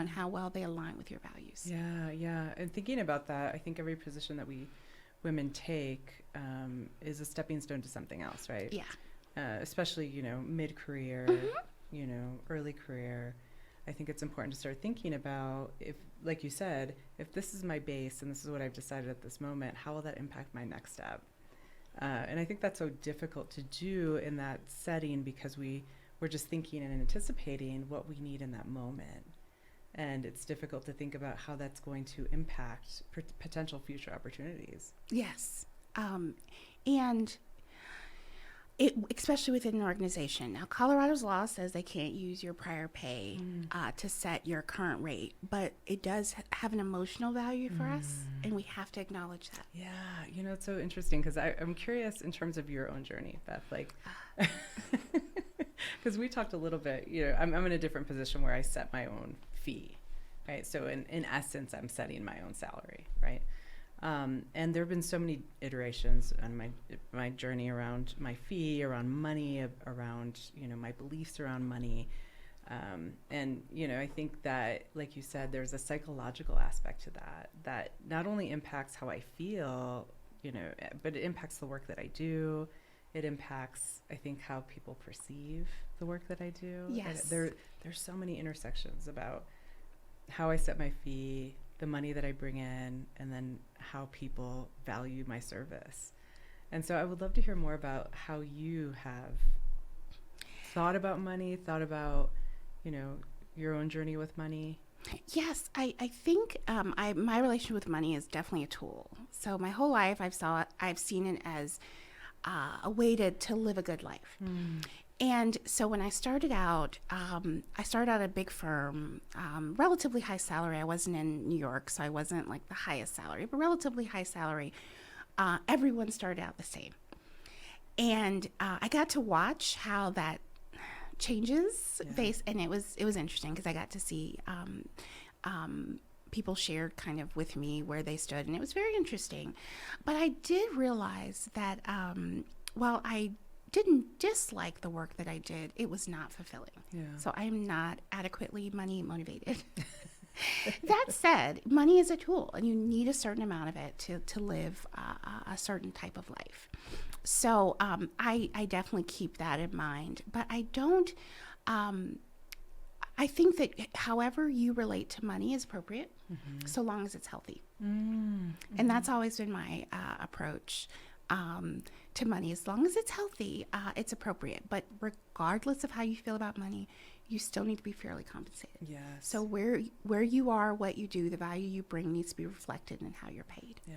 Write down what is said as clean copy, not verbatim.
on how well they align with your values. Yeah. And thinking about that, I think every position that women take is a stepping stone to something else, right? Yeah. Especially, mid-career, early career. I think it's important to start thinking about, if, like you said, if this is my base and this is what I've decided at this moment, how will that impact my next step? And I think that's so difficult to do in that setting because we're just thinking and anticipating what we need in that moment. And it's difficult to think about how that's going to impact potential future opportunities. Yes. And especially within an organization. Now, Colorado's law says they can't use your prior pay to set your current rate, but it does have an emotional value for us, and we have to acknowledge that. Yeah, it's so interesting because I'm curious in terms of your own journey, Beth, because we talked a little bit, I'm in a different position where I set my own fee, right? So in essence, I'm setting my own salary, right? And there have been so many iterations on my journey around my fee, around money, around, my beliefs around money. And I think that, like you said, there's a psychological aspect to that not only impacts how I feel, but it impacts the work that I do. It impacts, I think, how people perceive the work that I do. Yes. There's so many intersections about how I set my fee, the money that I bring in, and then how people value my service. And so I would love to hear more about how you have thought about money, thought about, your own journey with money. Yes, I think my relationship with money is definitely a tool. So my whole life I've seen it as a way to live a good life. And so when I started out at a big firm, relatively high salary. I wasn't in New York, so I wasn't like the highest salary, but relatively high salary. Everyone started out the same. And I got to watch how that changes and it was interesting because I got to see people shared kind of with me where they stood, and it was very interesting. But I did realize that while I didn't dislike the work that I did, it was not fulfilling. Yeah. So I'm not adequately money motivated. That said, money is a tool, and you need a certain amount of it to live a certain type of life. So I definitely keep that in mind, but I don't. I think that however you relate to money is appropriate, so long as it's healthy. And that's always been my approach to money. As long as it's healthy, it's appropriate. But regardless of how you feel about money, you still need to be fairly compensated. Yes. So where you are, what you do, the value you bring needs to be reflected in how you're paid. Yeah.